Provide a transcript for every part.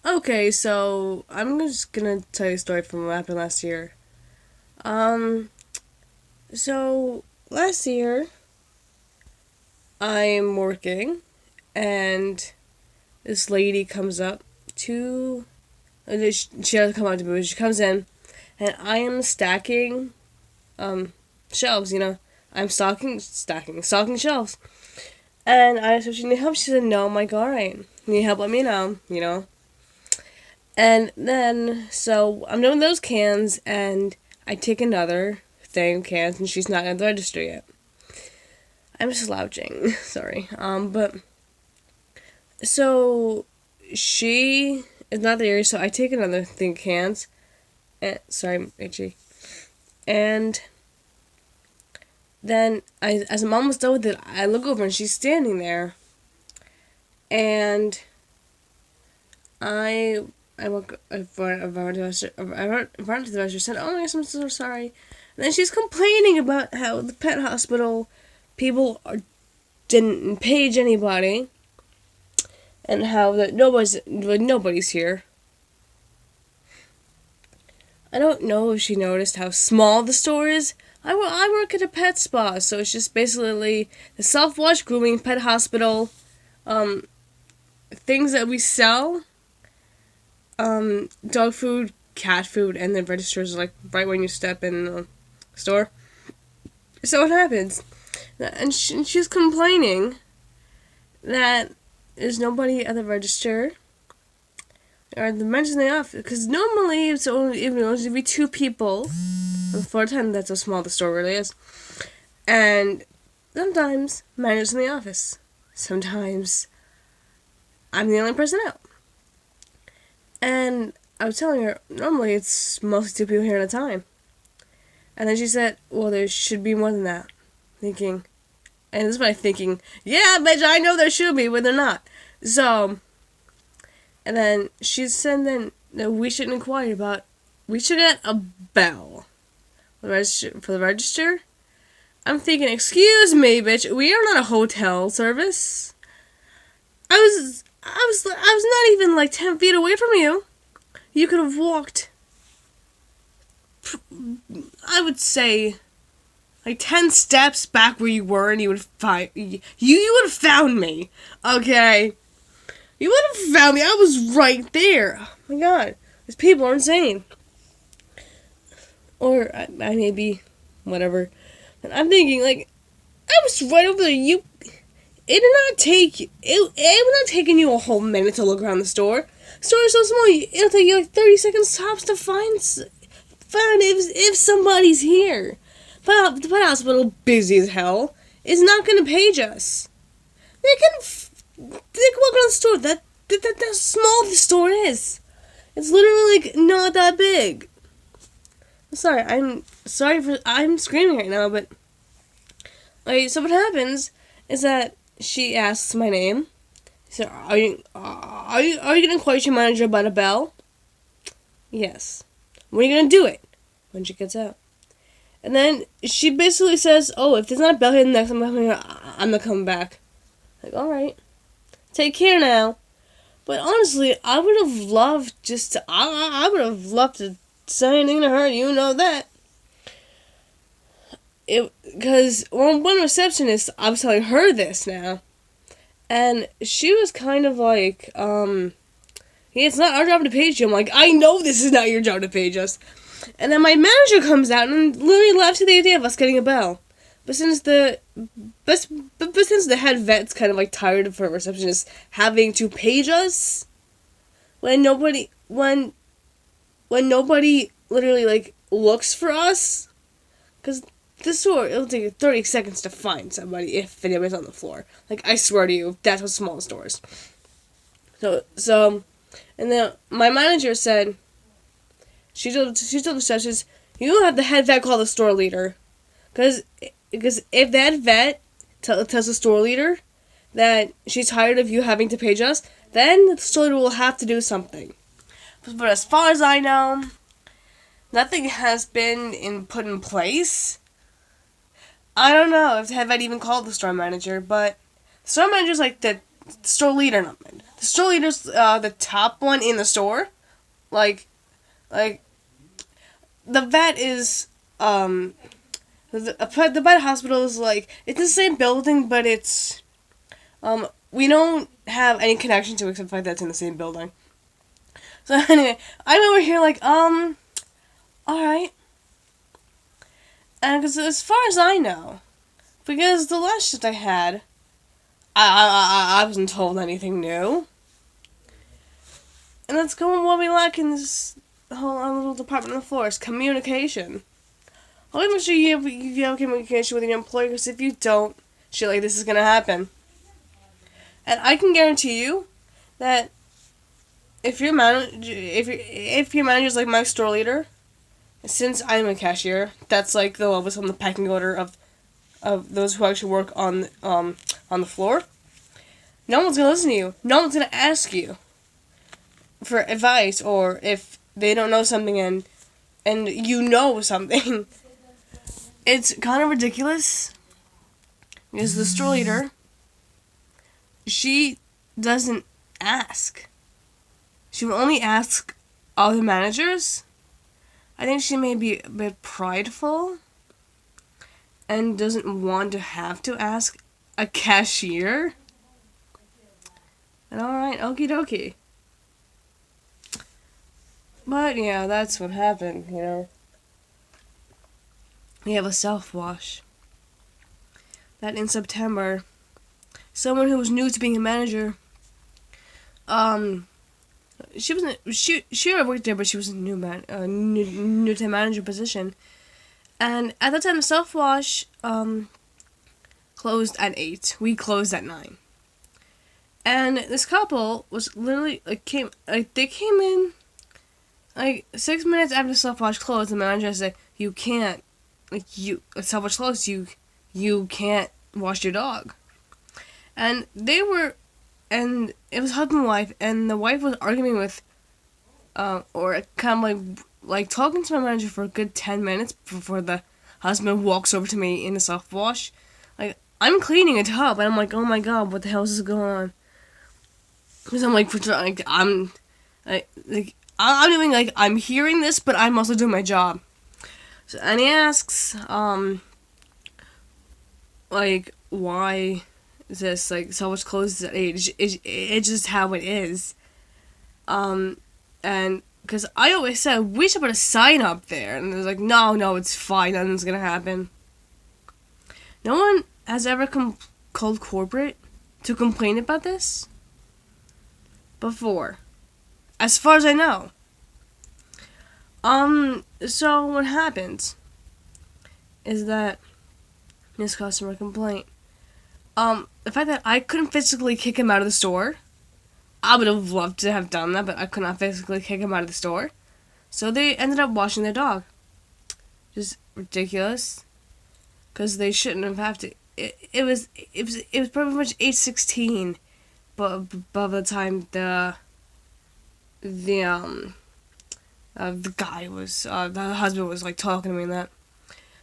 Okay, so I'm just gonna tell you a story from what happened last year. Um, so last year I'm working, and this lady comes up to. She doesn't come up to me, but she comes in, and I am stacking shelves. I'm stocking shelves. And I asked if she needed help. She said no. I'm like, all right, need help? Let me know. And then, so I'm doing those cans, and I take another thing of cans, and she's not at the register yet. I'm slouching, sorry. But so she is not there, so I take another thing of cans. And sorry, itchy. And then, as I'm almost done with it, I look over and she's standing there, and I walk in front of the register, said, "Oh my gosh, I'm so sorry." And then she's complaining about how the pet hospital people didn't page anybody, and how that nobody's here. I don't know if she noticed how small the store is. I work at a pet spa, so it's just basically the self-wash, grooming, pet hospital, things that we sell. Dog food, cat food, and the registers like right when you step in the store. So what happens? And she's complaining that there's nobody at the register or the mention the office, because normally it's only be two people. And for a time, that's how small the store really is. And sometimes manager's in the office. Sometimes I'm the only person out. And I was telling her, normally it's mostly two people here at a time. And then she said, well, there should be more than that. Thinking, and this is my thinking, yeah, bitch, I know there should be, but they're not. So, and then she said that we should inquire about, we should get a bell for the register. I'm thinking, excuse me, bitch, we are not a hotel service. I was not even like 10 feet away from you. You could have walked, I would say, like 10 steps back where you were, and you would find you would have found me. Okay, you would have found me. I was right there. Oh my god, these people are insane. Or I may be, whatever. And I'm thinking, like, I was right over there. It did not take it would not taken you a whole minute to look around the store. The store is so small. It'll take you like 30 seconds tops to find if somebody's here. But the pet hospital, busy as hell, is not going to page us. They can walk around the store. That's small the store is. It's literally like not that big. I'm sorry. I'm screaming right now, but like, so what happens is that she asks my name. So are you gonna inquire your manager about a bell? Yes. When are you gonna do it? When she gets out. And then she basically says, "Oh, if there's not a bell here next time, I'm not coming back." Like, all right, take care now. But honestly, I would have loved I would have loved to say anything to her. You know that. Because one receptionist, I was telling her this now, and she was kind of like, "Yeah, it's not our job to page you." I'm like, "I know this is not your job to page us." And then my manager comes out and literally laughs at the idea of us getting a bell. But since the head vet's kind of like tired of her receptionist having to page us when nobody literally like looks for us, because the store, it'll take you 30 seconds to find somebody if anybody's on the floor. Like, I swear to you, that's how small the store is. So, and then my manager said, she told the receptionist, you have the head vet call the store leader. Because if that vet tells the store leader that she's tired of you having to page us, then the store leader will have to do something. But as far as I know, nothing has been put in place. I don't know if the head vet even called the store manager, but the store manager's like the store leader, not manager. The store leader's the top one in the store. Like, the vet is the vet hospital is like it's the same building, but it's we don't have any connection to it except for that's in the same building. So anyway, I'm over here like all right, and because as far as I know, because the last shift I had, I wasn't told anything new, and that's going what we lack in this whole little department on the floor is communication. Always make sure you have communication with your employer, because if you don't, shit like this is gonna happen. And I can guarantee you that if your manager's like my store leader, since I'm a cashier, that's like the lowest on the pecking order of those who actually work on the floor. No one's gonna listen to you. No one's gonna ask you for advice, or if they don't know something and you know something. It's kind of ridiculous because the store leader, she doesn't ask. She will only ask other managers. I think she may be a bit prideful and doesn't want to have to ask a cashier. And alright, okie dokie. But yeah, that's what happened, you know. We have a self-wash. That in September, someone who was new to being a manager, she already worked there, but she was a new to the manager position. And at the time, the self-wash, closed at 8. We closed at 9. And this couple was literally, they came in, 6 minutes after the self-wash closed. The manager said, you can't, self-wash closed, you can't wash your dog. And it was husband and wife, and the wife was arguing with, or kind of like talking to my manager for a good 10 minutes before the husband walks over to me in the self-wash. Like, I'm cleaning a tub, and I'm like, oh my god, what the hell is this going on? Because I'm I'm hearing this, but I'm also doing my job. So, and he asks, why is this, so much closes at 8? It's just how it is. And, because I always said, we should put a sign up there. And they're like, no, it's fine, nothing's gonna happen. No one has ever called corporate to complain about this before, as far as I know. So what happens is that this customer complaint, the fact that I couldn't physically kick him out of the store, I would have loved to have done that, but I could not physically kick him out of the store. So they ended up washing their dog. Just ridiculous, because they shouldn't have to. It was pretty much 8:16, but by the time the guy was, the husband was talking to me and that.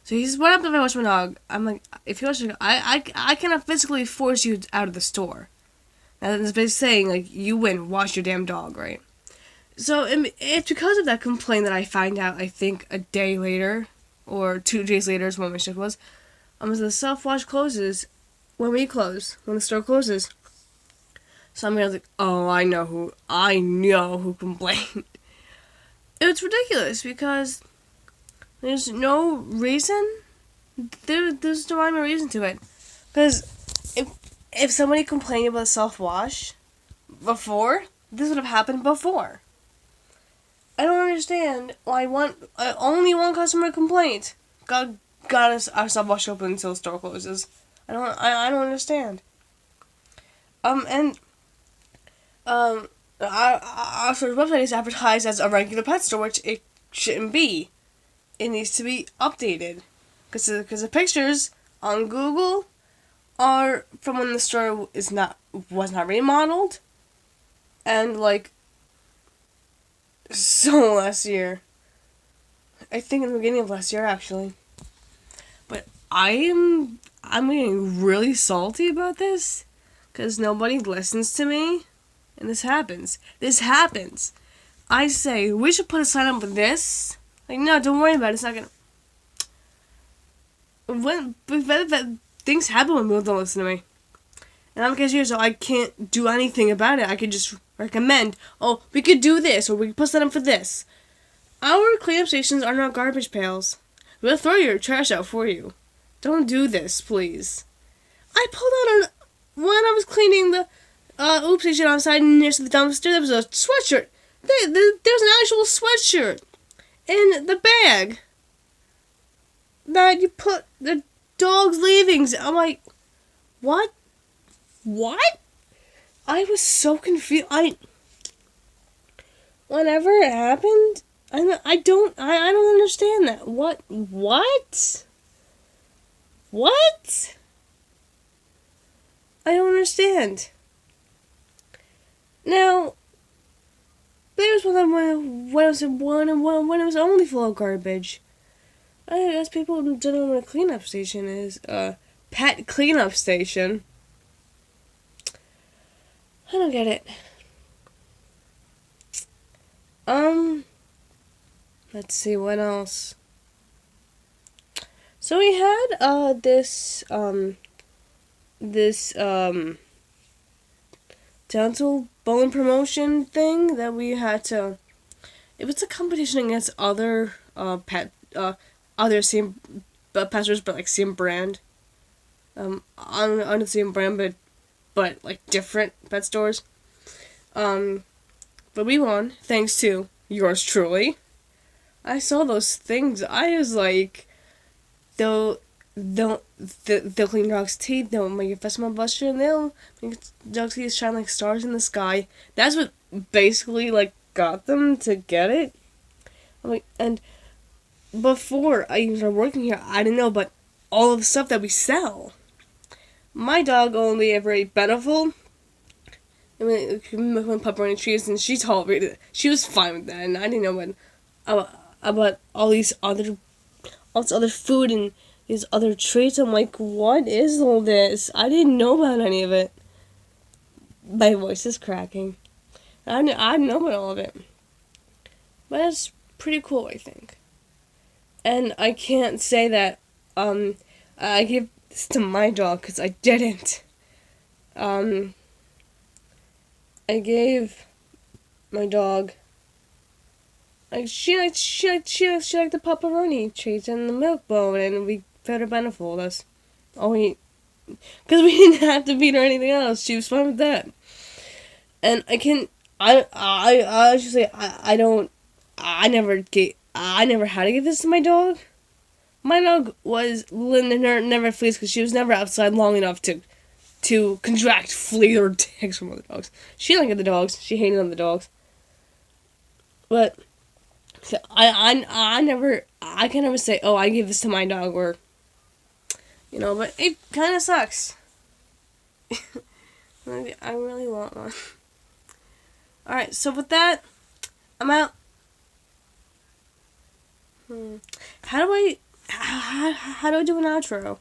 So he says, what happens if I wash my dog? I'm like, if you wash your dog, I cannot physically force you out of the store. Now that's basically saying, you win, wash your damn dog, right? So it's because of that complaint that I find out, I think, a day later, or 2 days later is when my shift was. The self-wash closes when we close, when the store closes. So I'm like, oh, I know who complained. It's ridiculous, because there's no reason. There's no rhyme or reason to it. Because if somebody complained about self-wash before, this would have happened before. I don't understand why only one customer complaint got us our self-wash open until the store closes. I don't understand. Our store's website is advertised as a regular pet store, which it shouldn't be. It needs to be updated, because the pictures on Google are from when the store was not remodeled, and so last year. I think in the beginning of last year, actually. But I'm getting really salty about this, because nobody listens to me, and this happens. This happens. I say, we should put a sign up for this. Like, no, don't worry about it. It's not gonna... But things happen when people don't listen to me. And I'm a cashier, so I can't do anything about it. I could just recommend, oh, we could do this, or we could put sign up for this. Our cleanup stations are not garbage pails. We'll throw your trash out for you. Don't do this, please. I pulled out when I was cleaning the Oop station outside near the dumpster, there was a sweatshirt. There's an actual sweatshirt in the bag that you put the dog's leavings. I'm like, what? What? I was so confused. Whenever it happened, I don't understand that. What? I don't understand. Now, there's one time when it was one and one when it was only full of garbage. I guess people don't know what a cleanup station is. Pet cleanup station. I don't get it. Let's see what else. So we had this dental bone promotion thing that we had to. It was a competition against other other same pet stores, but like same brand. On the same brand, but like different pet stores. But we won thanks to yours truly. I saw those things. I was like, they'll clean dogs' teeth. They'll make it fast my buster, and they'll make dogs' teeth shine like stars in the sky. That's what basically like got them to get it. I'm like, and before I even started working here, I didn't know, but all of the stuff that we sell. My dog only ever ate Beneful. I mean, when pepperoni cheese, and she tolerated it. She was fine with that, and I didn't know about all this other food and these other treats. I'm like, what is all this? I didn't know about any of it. My voice is cracking. I didn't know about all of it. But it's pretty cool, I think. And I can't say that I gave this to my dog, because I didn't. I gave my dog. Like she liked the pepperoni treats and the milk bone, and we fed her Beneful. That's all we, because we didn't have to feed her anything else. She was fine with that. And I should say I never had to give this to my dog. My dog never fleas because she was never outside long enough to contract flea or ticks from other dogs. She didn't get the dogs. She hated on the dogs. But I can never say, oh, I gave this to my dog, or but it kind of sucks. I really want one. All right, so with that, I'm out. How do I do an outro?